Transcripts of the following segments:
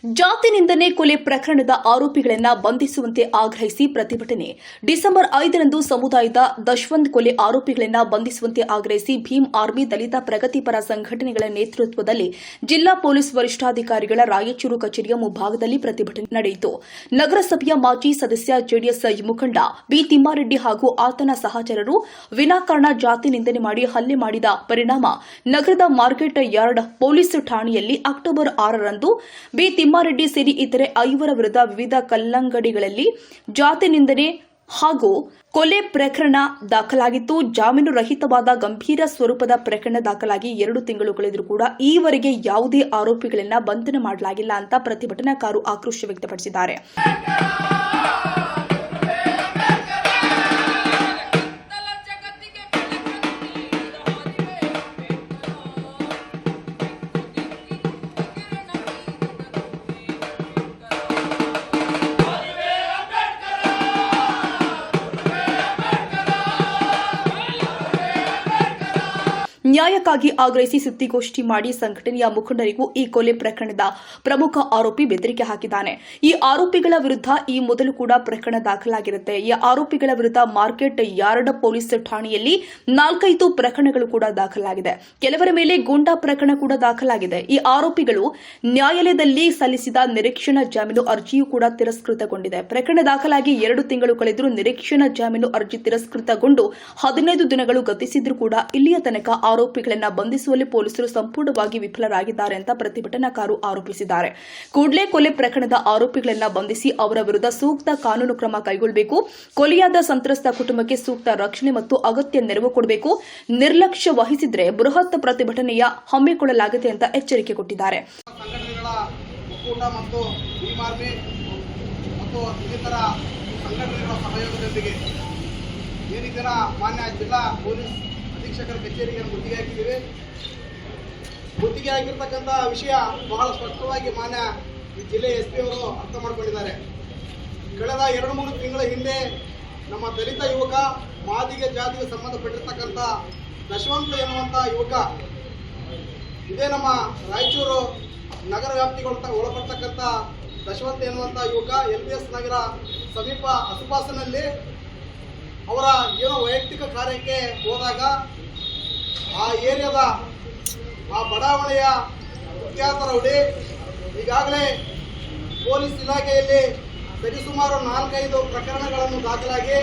ಜಾತಿ ನಿಂದನೆ ಕೊಲೆ ಪ್ರಕರಣದ ಆರೋಪಿಗಳನ್ನು ಬಂಧಿಸುವಂತೆ ಆಗ್ರಹಿಸಿ ಪ್ರತಿಭಟನೆ. ಡಿಸೆಂಬರ್ 5ರಂದು ಸಮುದಾಯದ ದಶವಂತ್ ಕೊಲೆ ಆರೋಪಿಗಳನ್ನು ಬಂಧಿಸುವಂತೆ ಆಗ್ರಹಿಸಿ ಭೀಮ್ ಆರ್ಮಿ ದಲಿತ ಪ್ರಗತಿಪರ ಸಂಘಟನೆಗಳ ನೇತೃತ್ವದಲ್ಲಿ ಜಿಲ್ಲಾ ಪೊಲೀಸ್ ವರಿಷ್ಠಾಧಿಕಾರಿಗಳ ರಾಯಚೂರು ಕಚೇರಿಯ ಮುಂಭಾಗದಲ್ಲಿ ಪ್ರತಿಭಟನೆ ನಡೆಯಿತು. ನಗರಸಭೆಯ ಮಾಜಿ ಸದಸ್ಯ ಜೆಡಿಎಸ್ ಮುಖಂಡ ಬಿ ತಿಮ್ಮಾರೆಡ್ಡಿ ಹಾಗೂ ಆತನ ಸಹಚರರು ವಿನಾಕಾರಣ ಜಾತಿ ನಿಂದನೆ ಮಾಡಿ ಹಲ್ಲೆ ಮಾಡಿದ ಪರಿಣಾಮ ನಗರದ ಮಾರ್ಕೆಟ್ ಯಾರ್ಡ್ ಪೊಲೀಸ್ ಠಾಣೆಯಲ್ಲಿ ಅಕ್ಟೋಬರ್ 6ರಂದು ಬಿ ತಿಮ್ಮಾರೆಡ್ಡಿ ಸೇರಿ ಇತರೆ 5 ವಿರುದ್ಧ ವಿವಿಧ ಕಲ್ಲಂಗಡಿಗಳಲ್ಲಿ ಜಾತಿ ನಿಂದನೆ ಹಾಗೂ ಕೊಲೆ ಪ್ರಕರಣ ದಾಖಲಾಗಿತ್ತು. ಜಾಮೀನು ರಹಿತವಾದ ಗಂಭೀರ ಸ್ವರೂಪದ ಪ್ರಕರಣ ದಾಖಲಾಗಿ 2 ತಿಂಗಳು ಕಳೆದರೂ ಕೂಡ ಈವರೆಗೆ ಯಾವುದೇ ಆರೋಪಿಗಳನ್ನು ಬಂಧನ ಮಾಡಲಾಗಿಲ್ಲ ಅಂತ ಪ್ರತಿಭಟನಾಕಾರರು ಆಕ್ರೋಶ ವ್ಯಕ್ತಪಡಿಸಿದ್ದಾರೆ. ನ್ಯಾಯಕ್ಕಾಗಿ ಆಗ್ರಹಿಸಿ ಸುದ್ದಿಗೋಷ್ಠಿ ಮಾಡಿ ಸಂಘಟನೆಯ ಮುಖಂಡರಿಗೂ ಈ ಕೊಲೆ ಪ್ರಕರಣದ ಪ್ರಮುಖ ಆರೋಪಿ ಬೆದರಿಕೆ ಹಾಕಿದ್ದಾನೆ. ಈ ಆರೋಪಿಗಳ ವಿರುದ್ಧ ಈ ಮೊದಲು ಕೂಡ ಪ್ರಕರಣ ದಾಖಲಾಗಿರುತ್ತೆ. ಈ ಆರೋಪಿಗಳ ವಿರುದ್ಧ ಮಾರ್ಕೆಟ್ ಯಾರ್ಡ್ ಪೊಲೀಸ್ ಠಾಣೆಯಲ್ಲಿ 4-5 ಪ್ರಕರಣಗಳು ಕೂಡ ದಾಖಲಾಗಿದೆ. ಕೆಲವರ ಮೇಲೆ ಗೂಂಡಾ ಪ್ರಕರಣ ಕೂಡ ದಾಖಲಾಗಿದೆ. ಈ ಆರೋಪಿಗಳು ನ್ಯಾಯಾಲಯದಲ್ಲಿ ಸಲ್ಲಿಸಿದ ನಿರೀಕ್ಷಣಾ ಜಾಮೀನು ಅರ್ಜಿಯೂ ಕೂಡ ತಿರಸ್ಕೃತಗೊಂಡಿದೆ. ಪ್ರಕರಣ ದಾಖಲಾಗಿ 2 ತಿಂಗಳು ಕಳೆದರೂ ನಿರೀಕ್ಷಣಾ ಜಾಮೀನು ಅರ್ಜಿ ತಿರಸ್ಕೃತಗೊಂಡು 15 ದಿನಗಳು ಗತಿಸಿದ್ರೂ ಕೂಡ ಇಲ್ಲಿಯ ತನಕ ಆರೋಪಿಗಳನ್ನ ಬಂಧಿಸುವಲ್ಲಿ ಪೊಲೀಸರು ಸಂಪೂರ್ಣವಾಗಿ ವಿಫಲರಾಗಿದ್ದಾರೆ ಅಂತ ಪ್ರತಿಭಟನಾಕಾರರು ಆರೋಪಿಸಿದ್ದಾರೆ. ಕೂಡಲೇ ಕೊಲೆ ಪ್ರಕರಣದ ಆರೋಪಿಗಳನ್ನ ಬಂಧಿಸಿ ಅವರ ವಿರುದ್ಧ ಸೂಕ್ತ ಕಾನೂನು ಕ್ರಮ ಕೈಗೊಳ್ಳಬೇಕು. ಕೊಲೆಯಾದ ಸಂತ್ರಸ್ತ ಕುಟುಂಬಕ್ಕೆ ಸೂಕ್ತ ರಕ್ಷಣೆ ಮತ್ತು ಅಗತ್ಯ ನೆರವು ಕೊಡಬೇಕು. ನಿರ್ಲಕ್ಷ್ಯ ವಹಿಸಿದ್ರೆ ಬೃಹತ್ ಪ್ರತಿಭಟನೆಯ ಹಮ್ಮಿಕೊಳ್ಳಲಾಗಿದೆ ಅಂತ ಎಚ್ಚರಿಕೆ ಕೊಟ್ಟಿದ್ದಾರೆ. ಅಧೀಕ್ಷಕರ ಕಚೇರಿಗೆ ಮುತ್ತಿಗೆ ಹಾಕಿದ್ದೀವಿ. ಮುತ್ತಿಗೆ ಹಾಕಿರ್ತಕ್ಕಂಥ ವಿಷಯ ಬಹಳ ಸ್ಪಷ್ಟವಾಗಿ ಮಾನ್ಯ ಈ ಜಿಲ್ಲೆ SP ಅವರು ಅರ್ಥ ಮಾಡ್ಕೊಂಡಿದ್ದಾರೆ. ಕಳೆದ 2-3 ತಿಂಗಳ ಹಿಂದೆ ನಮ್ಮ ದಲಿತ ಯುವಕ ಮಾದಿಗ ಜಾತಿಗೆ ಸಂಬಂಧಪಟ್ಟಿರ್ತಕ್ಕಂಥ ದಶವಂತ ಎನ್ನುವಂಥ ಯುವಕ, ಇದೇ ನಮ್ಮ ರಾಯಚೂರು ನಗರ ವ್ಯಾಪ್ತಿಗೆ ಒಳಪಡ್ತಕ್ಕಂಥ ದಶವಂತ ಎನ್ನುವಂಥ ಯುವಕ LBS ನಗರ ಸಮೀಪ ಅಸುಪಾಸನಲ್ಲಿ ಅವರ ಏನೋ ವೈಯಕ್ತಿಕ ಕಾರ್ಯಕ್ಕೆ ಹೋದಾಗ ಆ ಏರಿಯಾದ ಆ ಬಡಾವಣೆಯ ಕುಖ್ಯಾತ ರೌಡಿ ಈಗಾಗಲೇ ಪೊಲೀಸ್ ಇಲಾಖೆಯಲ್ಲಿ ಸರಿಸುಮಾರು 4-5 ಪ್ರಕರಣಗಳನ್ನು ದಾಖಲಾಗಿ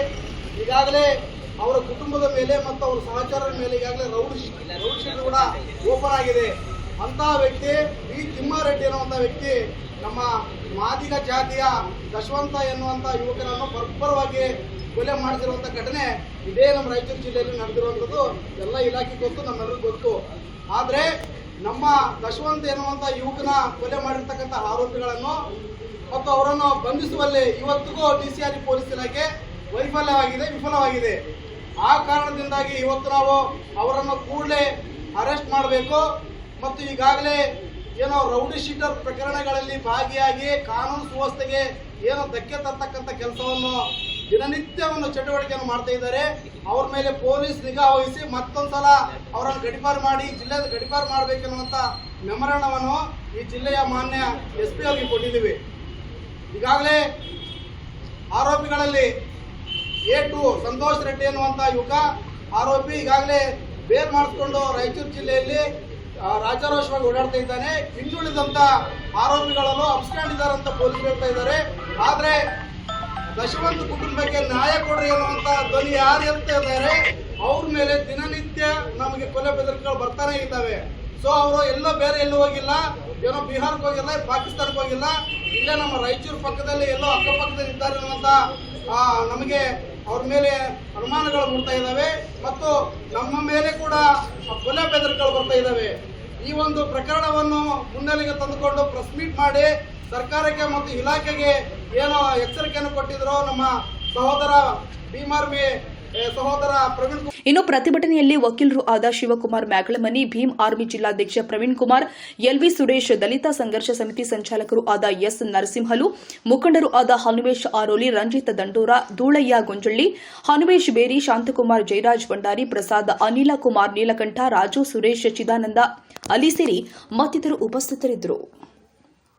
ಈಗಾಗಲೇ ಅವರ ಕುಟುಂಬದ ಮೇಲೆ ಮತ್ತು ಅವರ ಸಹಚರರ ಮೇಲೆ ಈಗಾಗಲೇ ರೌಡಿ ಶೀಟ್ ಕೂಡ ಓಪನ್ ಆಗಿದೆ. ಅಂತಹ ವ್ಯಕ್ತಿ ಬಿ ತಿಮ್ಮಾರೆಡ್ಡಿ ಎನ್ನುವಂಥ ವ್ಯಕ್ತಿ ನಮ್ಮ ಮಾದಿಗ ಜಾತಿಯ ದಶವಂತ ಎನ್ನುವಂಥ ಯುವಕರನ್ನು ಬರ್ಬರವಾಗಿ ಕೊಲೆ ಮಾಡಿಸಿರುವಂಥ ಘಟನೆ ಇದೇ ನಮ್ಮ ರಾಯಚೂರು ಜಿಲ್ಲೆಯಲ್ಲಿ ನಡೆದಿರುವಂಥದ್ದು ಎಲ್ಲ ಇಲಾಖೆಗೆ ಗೊತ್ತು, ನಮ್ಮೆಲ್ಲರಿಗೂ ಗೊತ್ತು. ಆದರೆ ನಮ್ಮ ದಶವಂತ ಎನ್ನುವಂಥ ಯುವಕನ ಕೊಲೆ ಮಾಡಿರ್ತಕ್ಕಂಥ ಆರೋಪಿಗಳನ್ನು ಮತ್ತು ಅವರನ್ನು ಬಂಧಿಸುವಲ್ಲಿ ಇವತ್ತಿಗೂ DCR ಪೊಲೀಸ್ ಇಲಾಖೆ ವಿಫಲವಾಗಿದೆ. ಆ ಕಾರಣದಿಂದಾಗಿ ಇವತ್ತು ನಾವು ಅವರನ್ನು ಕೂಡಲೇ ಅರೆಸ್ಟ್ ಮಾಡಬೇಕು ಮತ್ತು ಈಗಾಗಲೇ ಏನೋ ರೌಡಿ ಶೀಟರ್ ಪ್ರಕರಣಗಳಲ್ಲಿ ಭಾಗಿಯಾಗಿ ಕಾನೂನು ಸುವ್ಯವಸ್ಥೆಗೆ ಏನೋ ಧಕ್ಕೆ ತರ್ತಕ್ಕಂಥ ಕೆಲಸವನ್ನು ದಿನನಿತ್ಯವನ್ನು ಚಟುವಟಿಕೆಯನ್ನು ಮಾಡ್ತಾ ಇದ್ದಾರೆ. ಅವ್ರ ಮೇಲೆ ಪೊಲೀಸ್ ನಿಗಾ ವಹಿಸಿ ಮತ್ತೊಂದ್ಸಲ ಅವರನ್ನು ಗಡಿಪಾರು ಮಾಡಿ ಜಿಲ್ಲೆಯ ಗಡಿಪಾರು ಮಾಡಬೇಕೆನ್ನುವಂಥ ಮೆಮೊರಾಂಡವನ್ನು ಈ ಜಿಲ್ಲೆಯ ಮಾನ್ಯ SP ಅವರಿಗೆ ಕೊಟ್ಟಿದ್ದೀವಿ. ಈಗಾಗಲೇ ಆರೋಪಿಗಳಲ್ಲಿ A2 ಸಂತೋಷ್ ರೆಡ್ಡಿ ಎನ್ನುವಂಥ ಯುವಕ ಆರೋಪಿ ಈಗಾಗಲೇ ಬೇಲ್ ಮಾಡಿಸ್ಕೊಂಡು ರಾಯಚೂರು ಜಿಲ್ಲೆಯಲ್ಲಿ ರಾಜಾರೋಷವಾಗಿ ಓಡಾಡ್ತಾ ಇದ್ದಾನೆ. ಇನ್ನುಳಿದಂಥ ಆರೋಪಿಗಳನ್ನು ಅಬ್ಸ್ಕಾಂಡ್ ಅಂತ ಪೊಲೀಸ್ ಹೇಳ್ತಾ ಇದ್ದಾರೆ. ಆದರೆ ದಶವಂತ ಕುಟುಂಬಕ್ಕೆ ನ್ಯಾಯ ಕೊಡ್ರಿ ಅನ್ನುವಂಥ ಧ್ವನಿ ಯಾರು ಹೇಳ್ತಾ ಇದ್ದಾರೆ ಅವ್ರ ಮೇಲೆ ದಿನನಿತ್ಯ ನಮಗೆ ಕೊಲೆ ಬೆದರಿಕೆಗಳು ಬರ್ತಾನೆ ಇದ್ದಾವೆ. ಸೊ ಅವರು ಎಲ್ಲೋ ಬೇರೆ ಎಲ್ಲೂ ಹೋಗಿಲ್ಲ, ಏನೋ ಬಿಹಾರಕ್ಕೆ ಹೋಗಿಲ್ಲ, ಪಾಕಿಸ್ತಾನಕ್ಕೆ ಹೋಗಿಲ್ಲ, ಇಲ್ಲೇ ನಮ್ಮ ರಾಯಚೂರು ಪಕ್ಕದಲ್ಲಿ ಎಲ್ಲೋ ಅಕ್ಕಪಕ್ಕದಲ್ಲಿ ಇದ್ದಾರೆ ಅನ್ನುವಂಥ ನಮಗೆ ಅವ್ರ ಮೇಲೆ ಅನುಮಾನಗಳು ಮೂಡ್ತಾ ಇದ್ದಾವೆ ಮತ್ತು ನಮ್ಮ ಮೇಲೆ ಕೂಡ ಕೊಲೆ ಬೆದರಿಕೆಗಳು ಬರ್ತಾ ಇದ್ದಾವೆ. ಈ ಒಂದು ಪ್ರಕರಣವನ್ನು ಮುನ್ನೆಲೆಗೆ ತಂದುಕೊಂಡು ಪ್ರೆಸ್ ಮೀಟ್ ಮಾಡಿ ಸರ್ಕಾರಕ್ಕೆ ಮತ್ತು ಇಲಾಖೆಗೆ ಏನೋ ಎಚ್ಚರಿಕೆಯನ್ನು ಕೊಟ್ಟಿದ್ರು ನಮ್ಮ ಸಹೋದರ ಭೀಮ್ ಆರ್ಮಿ ಸಹೋದರ ಪ್ರವೀಣ್. ಇನ್ನು ಪ್ರತಿಭಟನೆಯಲ್ಲಿ ವಕೀಲರು ಆದ ಶಿವಕುಮಾರ್ ಮ್ಯಾಗಳಮನಿ, ಭೀಮ್ ಆರ್ಮಿ ಜಿಲ್ಲಾಧ್ಯಕ್ಷ ಪ್ರವೀಣ್ ಕುಮಾರ್, LV ಸುರೇಶ್, ದಲಿತ ಸಂಘರ್ಷ ಸಮಿತಿ ಸಂಚಾಲಕರು ಆದ S ನರಸಿಂಹಲು, ಮುಖಂಡರು ಆದ ಹನುಮೇಶ್ ಆರೋಲಿ, ರಂಜಿತ್ ದಂಡೋರ, ಧೂಳಯ್ಯ ಗೊಂಜಳ್ಳಿ, ಹನುಮೇಶ್ ಬೇರಿ, ಶಾಂತಕುಮಾರ್, ಜಯರಾಜ್ ಭಂಡಾರಿ, ಪ್ರಸಾದ್, ಅನಿಲ ಕುಮಾರ್ ನೀಲಕಂಠ, ರಾಜು, ಸುರೇಶ್, ಚಿದಾನಂದ, ಅಲಿ ಸೇರಿ ಮತ್ತಿತರರು ಉಪಸ್ಥಿತರಿದ್ದರು.